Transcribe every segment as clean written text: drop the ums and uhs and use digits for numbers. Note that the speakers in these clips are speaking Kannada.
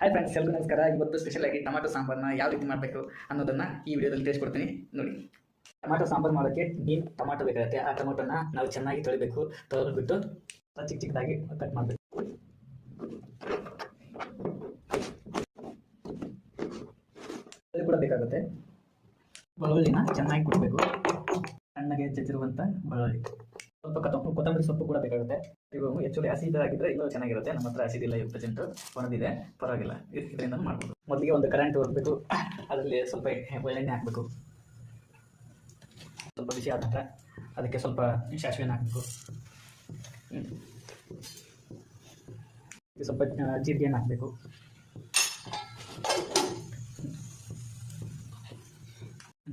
ಹಾಯ್ ಫ್ರೆಂಡ್ಸ್, ಎಲ್ಲರಿಗೂ ನಮಸ್ಕಾರ. ಇವತ್ತು ಸ್ಪೆಷಲ್ ಆಗಿ ಟೊಮಾಟೊ ಸಾಂಬಾರನ್ನ ಯಾವ ರೀತಿ ಮಾಡಬೇಕು ಅನ್ನೋದನ್ನ ಈ ವಿಡಿಯೋದಲ್ಲಿ ತಿಳಿಸ್ಕೊಡ್ತೀನಿ ನೋಡಿ. ಟೊಮಾಟೊ ಸಾಂಬಾರು ಮಾಡೋಕ್ಕೆ ನೀನು ಟೊಮಾಟೊ ಬೇಕಾಗುತ್ತೆ. ಆ ಟೊಮಾಟೋನ ನಾವು ಚೆನ್ನಾಗಿ ತೊಳಿಬೇಕು. ತೊಳೆದ್ಬಿಟ್ಟು ಚಿಕ್ಕ ಚಿಕ್ಕದಾಗಿ ಕಟ್ ಮಾಡಬೇಕು. ಅದು ಕೂಡ ಬೇಕಾಗುತ್ತೆ. ಬೆಳ್ಳುಳ್ಳಿನ ಚೆನ್ನಾಗಿ ಕೊಡಬೇಕು. ಸಣ್ಣಗೆ ಹೆಚ್ಚಿರುವಂಥ ಬೆಳ್ಳುಳ್ಳಿ, ಸ್ವಲ್ಪ ಕೊತ್ತಂಬರಿ ಸೊಪ್ಪು ಕೂಡ ಬೇಕಾಗುತ್ತೆ. ಇವು ಆ್ಯಕ್ಚುಲಿ ಹಸಿದಾಗಿದ್ದರೆ ಇನ್ನೂ ಚೆನ್ನಾಗಿರುತ್ತೆ. ನಮ್ಮ ಹತ್ರ ಹಸಿದಿಲ್ಲ, 20% ಒಣದಿದೆ, ಪರವಾಗಿಲ್ಲ, ಇದರಿಂದ ಮಾಡ್ಬೋದು. ಮೊದಲಿಗೆ ಒಂದು ಕರೆಂಟ್ ಹೊರಬೇಕು. ಅದರಲ್ಲಿ ಸ್ವಲ್ಪ ಒಳ್ಳೆಣ್ಣೆ ಹಾಕಬೇಕು. ಸ್ವಲ್ಪ ಬಿಸಿ ಆದ ನಂತರ ಅದಕ್ಕೆ ಸ್ವಲ್ಪ ಸಾಸಿವೆನ ಹಾಕಬೇಕು. ಸ್ವಲ್ಪ ಜೀರಿಗೆಯನ್ನು ಹಾಕಬೇಕು.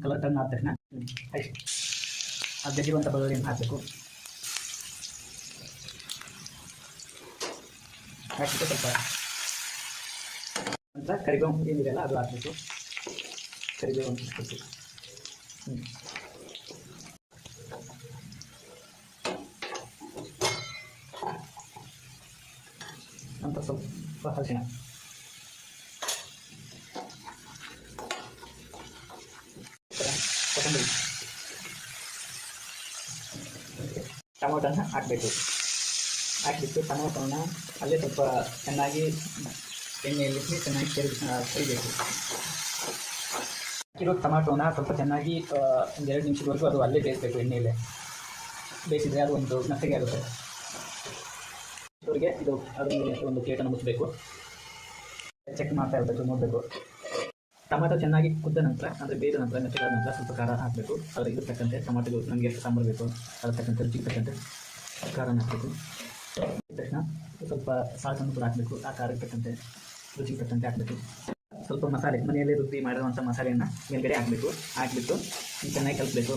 ಕಲರ್ ಟರ್ನ್ ಆದ ತಕ್ಷಣ ಜಜ್ಜಿರುವಂಥ ಬೆಳ್ಳುಳ್ಳಿಯನ್ನು ಹಾಕಬೇಕು. ಹಾಕಿಬಿಟ್ಟು ಸ್ವಲ್ಪ ನಂತರ ಕರಿಬೇವು ಏನಿದೆಯಲ್ಲ ಅದು ಹಾಕಬೇಕು. ಕರಿಬೇವು ಹಾಕಬೇಕು. ನಂತರ ಸ್ವಲ್ಪ ಅರಿಶಿಣ, ಕೊತ್ತಂಬರಿ, ಟೊಮೊಟೊನ ಹಾಕಬೇಕು. ಹಾಕಿಬಿಟ್ಟು ಟೊಮೊಟೊನ ಅಲ್ಲೇ ಸ್ವಲ್ಪ ಚೆನ್ನಾಗಿ ಎಣ್ಣೆಯಲ್ಲಿ ಚೆನ್ನಾಗಿ ಕರಿಬೇಕು. ಹಾಕಿರೋ ಟೊಮಾಟೋನ ಸ್ವಲ್ಪ ಚೆನ್ನಾಗಿ 1-2 ನಿಮಿಷದವರೆಗೂ ಅದು ಅಲ್ಲೇ ಬೇಯಿಸಬೇಕು. ಎಣ್ಣೆಯಲ್ಲೇ ಬೇಯಿಸಿದರೆ ಅದು ಒಂದು ಮೆತ್ತಗೆ ಆಗುತ್ತೆ. ಅವರಿಗೆ ಇದು ಅದರ ಮೇಲೆ ಒಂದು ಪ್ಲೇಟನ್ನು ಮುಚ್ಚಬೇಕು. ಚೆಕ್ ಮಾಡ್ತಾ ಇರಬೇಕು, ನೋಡಬೇಕು. ಟೊಮಾಟೊ ಚೆನ್ನಾಗಿ ಕುದ್ದ ನಂತರ, ಅಂದರೆ ಬೇಯ್ದ ನಂತರ, ಮೆತ್ತಗಾದ ನಂತರ ಸ್ವಲ್ಪ ಖಾರ ಹಾಕಬೇಕು. ಅದ್ರ ಇದಕ್ಕೆ ತಕ್ಕಂತೆ ಟೊಮಾಟೊ ನಮಗೆ ಎಷ್ಟು ಸಾಂಬಾರು ಬೇಕು ಅದ್ರ ತಕ್ಕಂತೆ, ರುಚಿಗೆ ತಕ್ಕಂತೆ ಖಾರನ ಹಾಕಬೇಕು. ತಕ್ಷಣ ಸ್ವಲ್ಪ ಸಾಲ್ಟನ್ನು ಕೂಡ ಹಾಕಬೇಕು. ಆ ಖಾರಕ್ಕೆ ತಕ್ಕಂತೆ, ರುಚಿಗೆ ತಕ್ಕಂತೆ ಹಾಕಬೇಕು. ಸ್ವಲ್ಪ ಮಸಾಲೆ, ಮನೆಯಲ್ಲೇ ರುಬ್ಬಿ ಮಾಡಿರುವಂಥ ಮಸಾಲೆಯನ್ನು ಮೇಲ್ಗಡೆ ಹಾಕಬೇಕು. ಹಾಕಿಬಿಟ್ಟು ಚೆನ್ನಾಗಿ ಕಲಿಸಬೇಕು.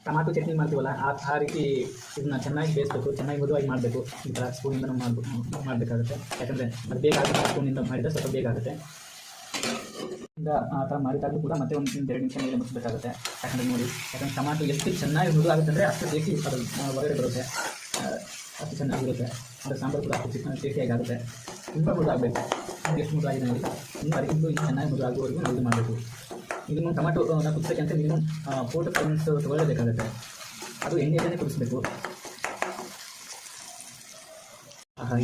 ಟೊಮಾಟೊ ಚಟ್ನಿ ಮಾಡ್ತೀವಲ್ಲ, ಆ ರೀತಿ ಇದನ್ನ ಚೆನ್ನಾಗಿ ಬೇಯಿಸಬೇಕು. ಚೆನ್ನಾಗಿ ಮೃದುವಾಗಿ ಮಾಡಬೇಕು. ಈ ಥರ ಸ್ಪೂನಿಂದ ಮಾಡಬೇಕಾಗುತ್ತೆ. ಯಾಕಂದರೆ ಅದು ಬೇಗ ಆಗುತ್ತೆ. ಸ್ಪೂನಿಂದ ಮಾಡಿದರೆ ಸ್ವಲ್ಪ ಬೇಗ ಆಗುತ್ತೆ. ಆ ಥರ ಮಾಡಿದಾಗಲೂ ಕೂಡ ಮತ್ತೆ 1-2 ನಿಮಿಷ ಮೇಲೆ ಮುಚ್ಚಬೇಕಾಗುತ್ತೆ. ಯಾಕಂದರೆ ನೋಡಿ, ಯಾಕಂದರೆ ಟೊಮಾಟೊ ಎಷ್ಟು ಚೆನ್ನಾಗಿ ಮೃದು ಆಗುತ್ತೆ ಅಂದರೆ ಅಷ್ಟು ಟೇಸ್ಟಿ ಅದು ಹೊರಗಡೆ ಬರುತ್ತೆ. ಅಷ್ಟು ಚೆನ್ನಾಗಿರುತ್ತೆ. ಅಂದರೆ ಸಾಂಬಾರು ಕೂಡ ಅಷ್ಟು ಟೇಸ್ಟಿಯಾಗಿ ಆಗುತ್ತೆ. ತುಂಬ ಮೃದು ಆಗಬೇಕು. ಎಷ್ಟು ಮೃದು ಆಗಿದೆ ನೋಡಿ, ಇನ್ನೂ ಅದಕ್ಕಿಂತ ಚೆನ್ನಾಗಿ ಮೃದು ಆಗುವವರೆಗೂ ನಾವು ಇದು ಮಾಡಬೇಕು. ಇದನ್ನು ಟೊಮಾಟೋನ ಕುದಿಸೋಕ್ಕಂತ ಮಿನಿಮಮ್ 4-5 ಮಿನಿಟ್ಸ್ ತೊಗೊಳ್ಳೇಬೇಕಾಗುತ್ತೆ. ಅದು ಎಣ್ಣೆಯಲ್ಲೇ ಕುದಿಸ್ಬೇಕು.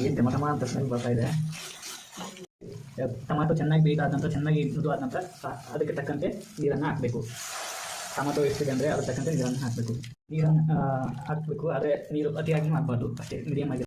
ಏನು ಟೊಮಾಟೊ ಅಂತ ಸ್ಮೆಲ್ ಬರ್ತಾ ಇದೆ. ಟೊಮಾಟೊ ಚೆನ್ನಾಗಿ ಬೇಯ್ದಾದ ನಂತರ, ಚೆನ್ನಾಗಿ ಮೃದು ಆದ ನಂತರ ಅದಕ್ಕೆ ತಕ್ಕಂತೆ ನೀರನ್ನು ಹಾಕಬೇಕು. ಟೊಮಾಟೊ ಎಷ್ಟಿದೆ ಅಂದರೆ ಅದಕ್ಕೆ ತಕ್ಕಂತೆ ನೀರನ್ನು ಹಾಕಬೇಕು. ನೀರನ್ನು ಹಾಕಬೇಕು, ಆದರೆ ನೀರು ಅತಿಯಾಗಿ ಮಾಡಬಾರ್ದು, ಅಷ್ಟೇ ಮೀಡಿಯಮ್ ಆಗಿ.